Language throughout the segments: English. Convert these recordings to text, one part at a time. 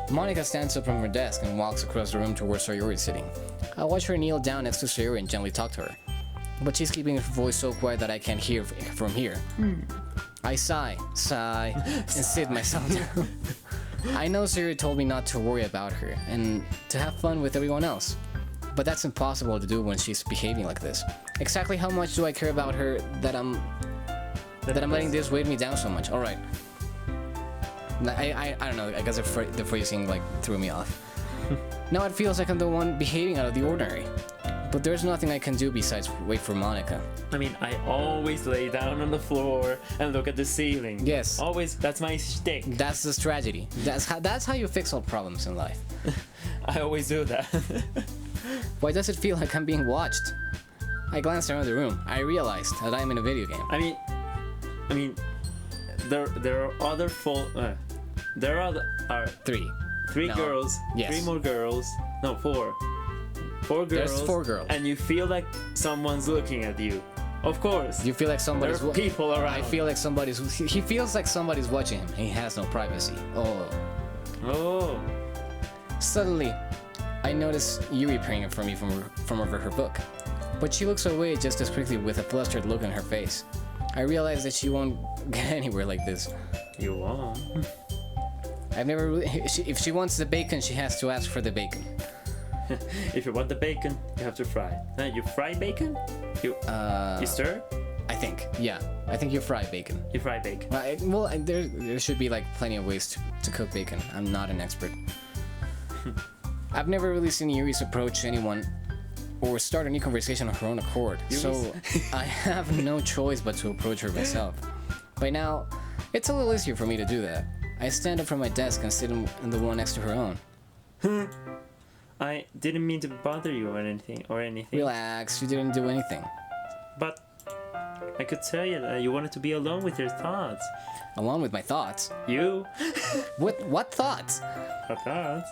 Monika stands up from her desk and walks across the room towards Sayori sitting. I watch her kneel down next to Sayori and gently talk to her. But she's keeping her voice so quiet that I can't hear from here. I sigh, and sit myself down. I know Sayori told me not to worry about her and to have fun with everyone else. But that's impossible to do when she's behaving like this. Exactly how much do I care about her that I'm letting this weigh me down so much? Alright. I don't know, I guess the phrasing like threw me off. Now it feels like I'm the one behaving out of the ordinary. But there's nothing I can do besides wait for Monika. I mean, I always lay down on the floor and look at the ceiling. Yes. Always, that's my shtick. That's the tragedy. That's how you fix all problems in life. I always do that. Why does it feel like I'm being watched? I glanced around the room. I realized that I'm in a video game. I mean, there are other there are three No. girls, Yes. 3 more girls, no, 4. 4 girls. There's 4 girls. And you feel like someone's looking at you. Of course. You feel like somebody's... There are people around. I feel like somebody's... He feels like somebody's watching him. He has no privacy. Oh. Suddenly, I notice Yuri peering for me from over her book. But she looks away just as quickly with a flustered look on her face. I realize that she won't get anywhere like this. You won't. I've never really... If she wants the bacon, she has to ask for the bacon. If you want the bacon, you have to fry. You fry bacon? You stir? I think, yeah. I think you fry bacon. You fry bacon. There should be like plenty of ways to cook bacon. I'm not an expert. I've never really seen Yuri's approach anyone or start any conversation on her own accord, so I have no choice but to approach her myself. By now, it's a little easier for me to do that. I stand up from my desk and sit in the one next to her own. I didn't mean to bother you or anything. Relax, you didn't do anything. But I could tell you that you wanted to be alone with your thoughts. Along with my thoughts. You? What thoughts? What thoughts?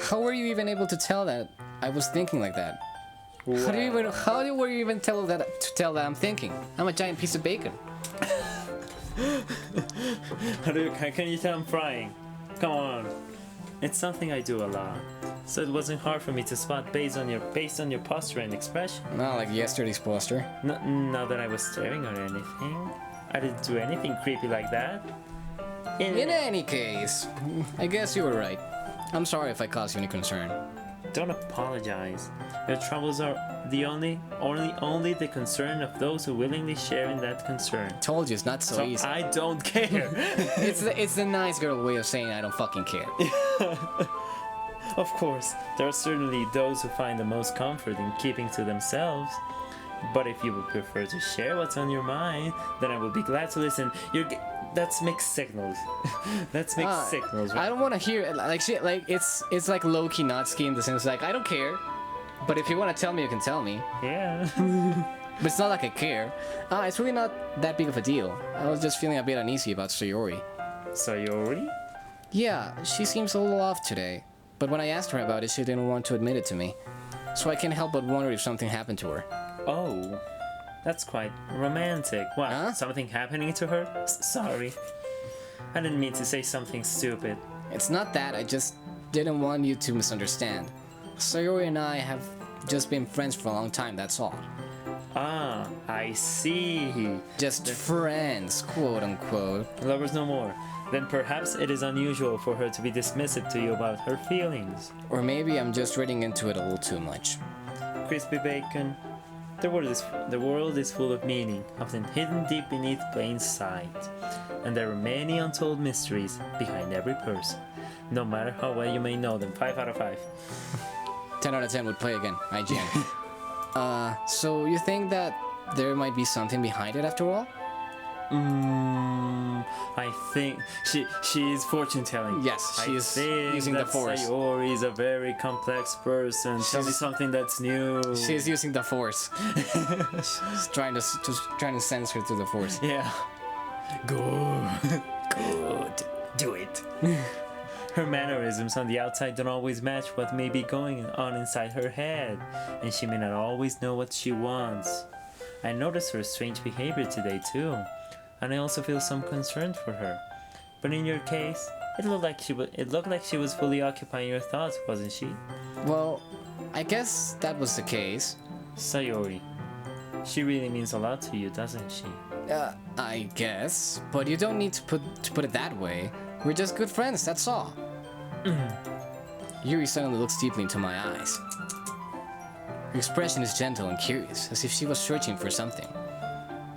How were you even able to tell that I was thinking like that? Wow. How were you even tell that I'm thinking? I'm a giant piece of bacon. Can you tell I'm frying? Come on. It's something I do a lot, so it wasn't hard for me to spot based on your posture and expression. Not like yesterday's poster. Not that I was staring or anything. I didn't do anything creepy like that. In any case, I guess you were right. I'm sorry if I caused you any concern. Don't apologize. Your troubles are only the concern of those who willingly share in that concern. Told you, it's not so easy. I don't care. It's the nice girl way of saying I don't fucking care. Of course, there are certainly those who find the most comfort in keeping to themselves. But if you would prefer to share what's on your mind, then I would be glad to listen. That's mixed signals. That's mixed signals. Right? I don't want to hear like shit. Like it's like low key Natsuki in the sense like I don't care, but if you want to tell me, you can tell me. Yeah. But it's not like I care. It's really not that big of a deal. I was just feeling a bit uneasy about Sayori. Sayori? Yeah, she seems a little off today. But when I asked her about it, she didn't want to admit it to me. So I can't help but wonder if something happened to her. Oh. That's quite romantic. What? Huh? Something happening to her? Sorry. I didn't mean to say something stupid. It's not that, I just didn't want you to misunderstand. Sayori and I have just been friends for a long time, that's all. Ah, I see. Just friends, quote unquote. Lovers no more. Then perhaps it is unusual for her to be dismissive to you about her feelings. Or maybe I'm just reading into it a little too much. Crispy bacon. The world is full of meaning, often hidden deep beneath plain sight. And there are many untold mysteries behind every person, no matter how well you may know them. 5 out of 5. 10 out of 10 would play again, IGN. So you think that there might be something behind it after all? I think she is fortune telling. Yes, she is using the force. Sayori is a very complex person. Tell me something that's new. She's using the force. She's trying to sense her through the force. Yeah. Good. Do it. Her mannerisms on the outside don't always match what may be going on inside her head, and she may not always know what she wants. I noticed her strange behavior today too, and I also feel some concern for her. But in your case, It looked like she was fully occupying your thoughts, wasn't she? Well, I guess that was the case. Sayori. She really means a lot to you, doesn't she? I guess. But you don't need to put it that way. We're just good friends, that's all. Yuri suddenly looks deeply into my eyes. Her expression is gentle and curious, as if she was searching for something.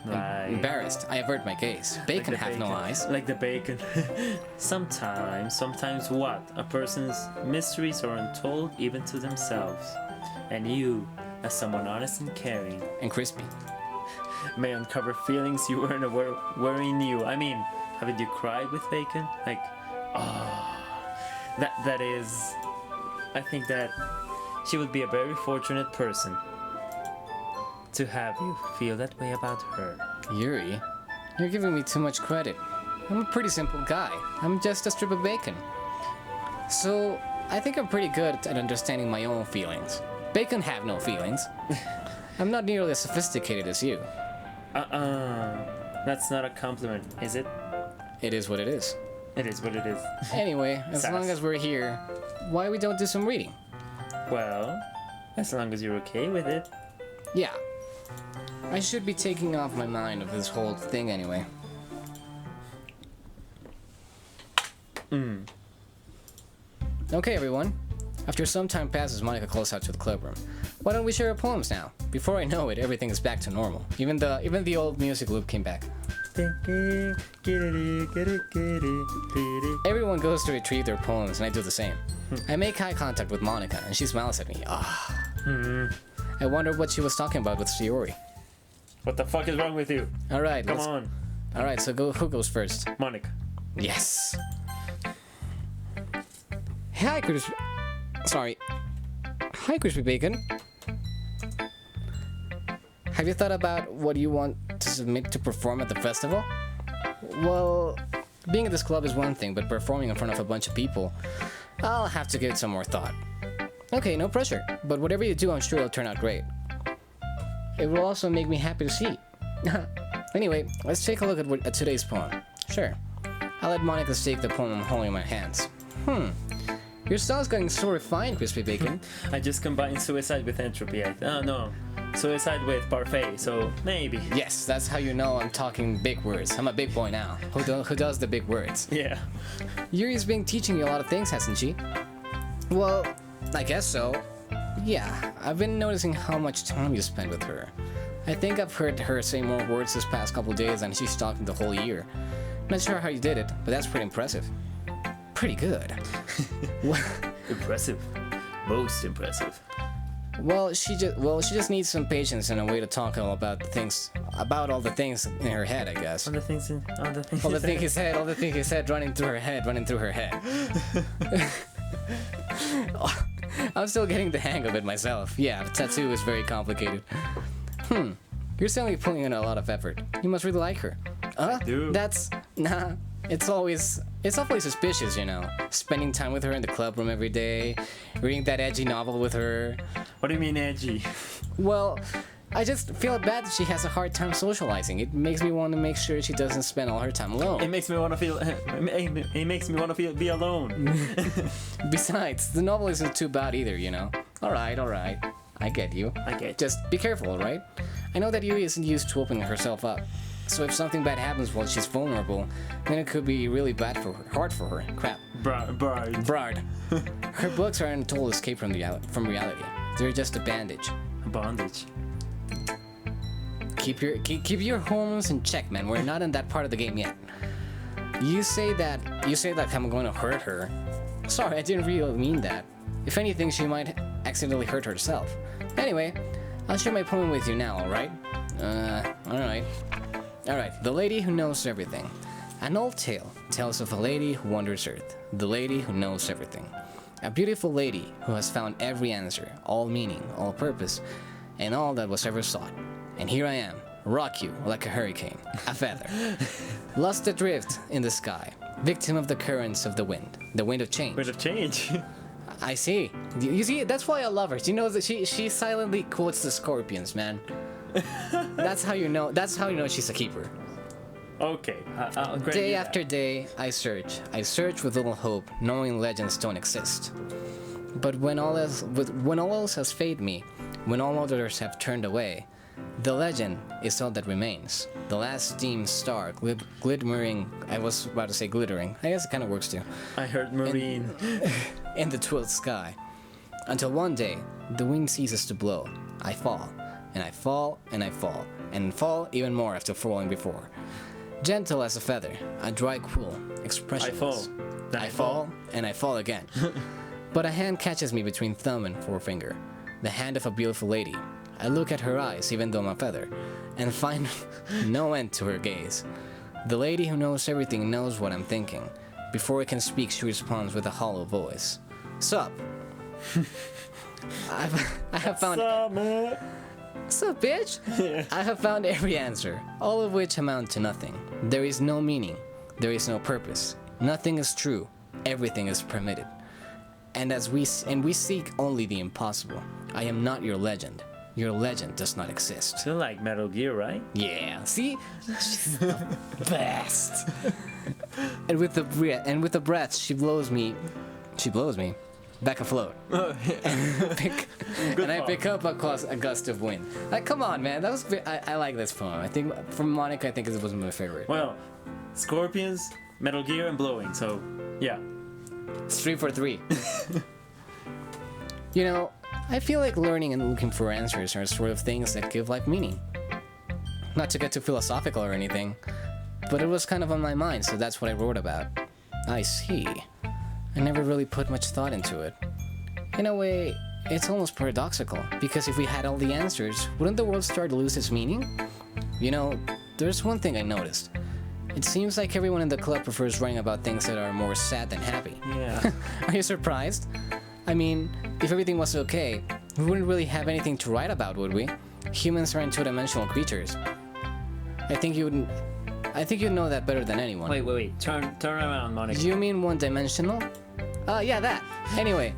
Right. Embarrassed, I avert my gaze. Bacon Like the have no eyes. Like the bacon. Sometimes what? A person's mysteries are untold even to themselves. And you, as someone honest and caring, And crispy. may uncover feelings you weren't aware knew. I mean, haven't you cried with bacon? Like, that is... I think that she would be a very fortunate person to have you feel that way about her. Yuri, you're giving me too much credit. I'm a pretty simple guy. I'm just a strip of bacon. So, I think I'm pretty good at understanding my own feelings. Bacon have no feelings. I'm not nearly as sophisticated as you. That's not a compliment, is it? It is what it is. It is what it is. Anyway, as Sass. long as we're here, why we don't do some reading? Well, as long as you're okay with it. Yeah. I should be taking off my mind of this whole thing anyway. Okay, everyone. After some time passes, Monika closed out to the clubroom. Why don't we share our poems now? Before I know it, everything is back to normal. Even the old music loop came back. Everyone goes to retrieve their poems, and I do the same. I make eye contact with Monika, and she smiles at me. I wonder what she was talking about with Sayori. What the fuck is wrong with you? All right, Come on, All right, so who goes first? Monika. Yes. Hi, Crispy. Sorry. Hi, Crispy Bacon. Have you thought about what you want to submit to perform at the festival? Well, being at this club is one thing, but performing in front of a bunch of people, I'll have to give it some more thought. Okay, no pressure, but whatever you do, I'm sure it'll turn out great. It will also make me happy to see. Anyway, let's take a look at today's poem. Sure. I'll let Monika take the poem I'm holding in my hands. Your style's getting so refined, Crispy Bacon. I just combined suicide with entropy. No. Suicide with parfait, so maybe. Yes, that's how you know I'm talking big words. I'm a big boy now. Who does the big words? Yeah. Yuri's been teaching you a lot of things, hasn't she? Well, I guess so. Yeah, I've been noticing how much time you spend with her. I think I've heard her say more words this past couple days than she's talking the whole year. Not sure how you did it, but that's pretty impressive. Pretty good. Impressive. Most impressive. Well, she just needs some patience and a way to talk all about all the things in her head, I guess. All the things he said running through her head. I'm still getting the hang of it myself. Yeah, tattoo is very complicated. You're certainly putting in a lot of effort. You must really like her. do. It's awfully suspicious, you know. Spending time with her in the club room every day, reading that edgy novel with her. What do you mean edgy? Well, I just feel bad that she has a hard time socializing. It makes me want to make sure she doesn't spend all her time alone. It makes me want to feel. It makes me want to be alone. Besides, the novel isn't too bad either, you know. All right. I get you. Just be careful, all right? I know that Yui isn't used to opening herself up. So if something bad happens while she's vulnerable, then it could be really hard for her. Crap. Brard. Her books are an total escape from reality. They're just a bandage. A bondage. Keep your hormones in check, man. We're not in that part of the game yet. You say that I'm going to hurt her. Sorry, I didn't really mean that. If anything, she might accidentally hurt herself. Anyway, I'll share my poem with you now, alright? Alright, The Lady Who Knows Everything. An old tale tells of a lady who wanders Earth, the lady who knows everything. A beautiful lady who has found every answer, all meaning, all purpose, and all that was ever sought. And here I am, rock you like a hurricane, a feather. Lost adrift in the sky, victim of the currents of the wind of change. Wind of change. I see. You see, that's why I love her. You know that she silently quotes the Scorpions, man. That's how you know she's a keeper. Okay, I'll grant Day you that. after day, I search. I search with little hope, knowing legends don't exist. But when all else has failed me, when all others have turned away, the legend is all that remains. The last dim star glittering. I was about to say glittering. I guess it kind of works too. I heard marine. In the 12th sky. Until one day, the wind ceases to blow. I fall, and I fall, and I fall, and fall even more after falling before. Gentle as a feather, a dry quill, expressionless. I fall. I fall, and I fall again. But a hand catches me between thumb and forefinger. The hand of a beautiful lady. I look at her eyes, even though I'm a feather, and find no end to her gaze. The lady who knows everything knows what I'm thinking. Before I can speak, she responds with a hollow voice. Sup? I have found... Summer. Sup, bitch? Yeah. I have found every answer, all of which amount to nothing. There is no meaning. There is no purpose. Nothing is true. Everything is permitted. And we seek only the impossible. I am not your legend. Your legend does not exist. Still like Metal Gear, right? Yeah, see? She's the best. and with the breath, she blows me back afloat. Oh, yeah. And I pick up a gust of wind. Like, come on, man. That was I like this poem. I think from Monika, I think it was my favorite. Well, scorpions, Metal Gear, and blowing. So, yeah. It's 3 for 3. You know, I feel like learning and looking for answers are sort of things that give life meaning. Not to get too philosophical or anything, but it was kind of on my mind, so that's what I wrote about. I see. I never really put much thought into it. In a way, it's almost paradoxical, because if we had all the answers, wouldn't the world start to lose its meaning? You know, there's one thing I noticed. It seems like everyone in the club prefers writing about things that are more sad than happy. Yeah. Are you surprised? I mean, if everything was okay, we wouldn't really have anything to write about, would we? Humans are two-dimensional creatures. I think you know that better than anyone. Wait. Turn around, Monica. Do you mean one-dimensional? Yeah, that. Anyway,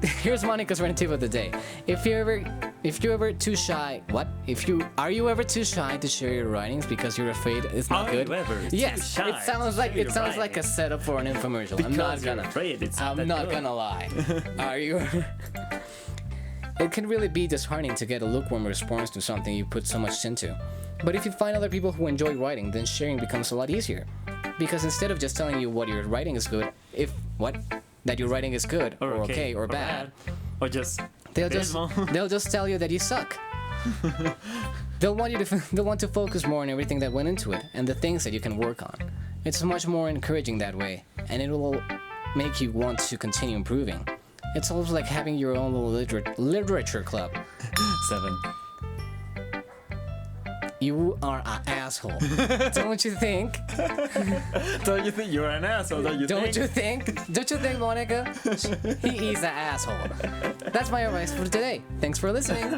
here's Monica's random tip of the day. If you're ever too shy, are you ever too shy to share your writings because you're afraid it's not good? Yes, too shy it sounds like a setup for an infomercial. Because you're afraid it's not I'm that not good. gonna lie. Are you? It can really be disheartening to get a lukewarm response to something you put so much into. But if you find other people who enjoy writing, then sharing becomes a lot easier. Because instead of just telling you what your writing is good, that your writing is good or okay or bad, or just they'll just tell you that you suck. They'll want to focus more on everything that went into it and the things that you can work on. It's much more encouraging that way, and it will make you want to continue improving. It's almost like having your own little literature club. 7. You are an asshole. Don't you think? Don't you think you're an asshole? Don't you think? Don't you think, Monica? He is an asshole. That's my advice for today. Thanks for listening.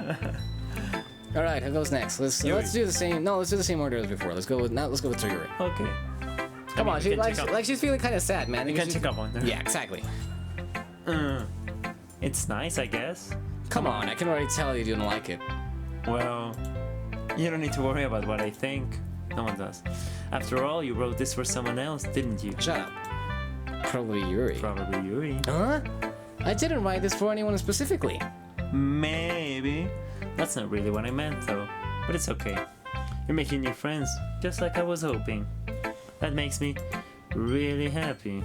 All right, who goes next? Let's do the same. No, let's do the same order as before. Let's go with Yuri. Okay. Come on, she's feeling kind of sad, man. You can check up on her. Yeah, exactly. It's nice, I guess. Come on, I can already tell you didn't like it. Well, you don't need to worry about what I think. No one does. After all, you wrote this for someone else, didn't you? Shut up. Probably Yuri. Probably Yuri. Huh? I didn't write this for anyone specifically. Maybe. That's not really what I meant, though. But it's okay. You're making new friends, just like I was hoping. That makes me really happy.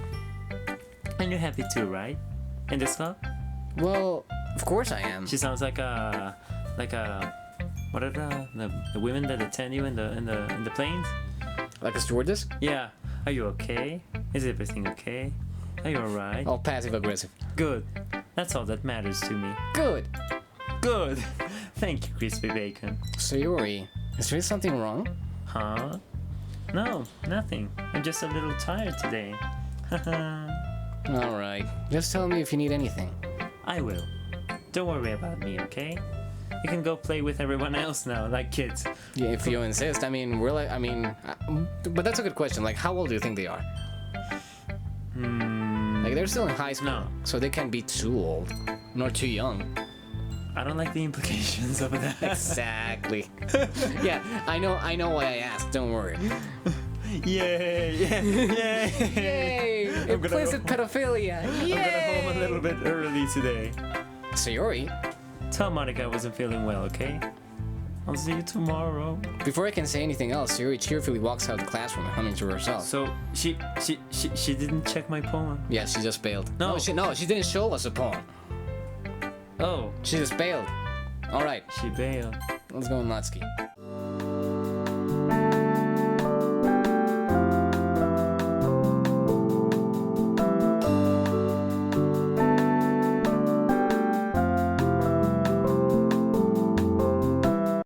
And you're happy too, right? In this club? Well, of course I am. She sounds like a what are the women that attend you in the planes? Like a stewardess? Yeah. Are you okay? Is everything okay? Are you alright? All passive aggressive. Good. That's all that matters to me. Good. Good. Thank you, Crispy Bacon. So Yuri, is there something wrong? Huh? No, nothing. I'm just a little tired today. All right. Just tell me if you need anything. I will. Don't worry about me, okay? You can go play with everyone else now, like kids. Yeah, if you insist. I mean, but that's a good question. Like, how old do you think they are? Like, they're still in high school, No. so they can't be too old, nor too young. I don't like the implications of that. Exactly. Yeah, I know why I asked. Don't worry. Yay! Yay! Yay! I'm gonna Implicit pedophilia! I'm gonna home a little bit early today. Sayori, Tell Monika I wasn't feeling well, okay? I'll see you tomorrow. before I can say anything else, Sayori cheerfully walks out of the classroom, humming to herself. So she didn't check my poem. Yeah, she just bailed. No. She didn't show us a poem. Oh, She just bailed. All right, she bailed. let's go in Natsuki.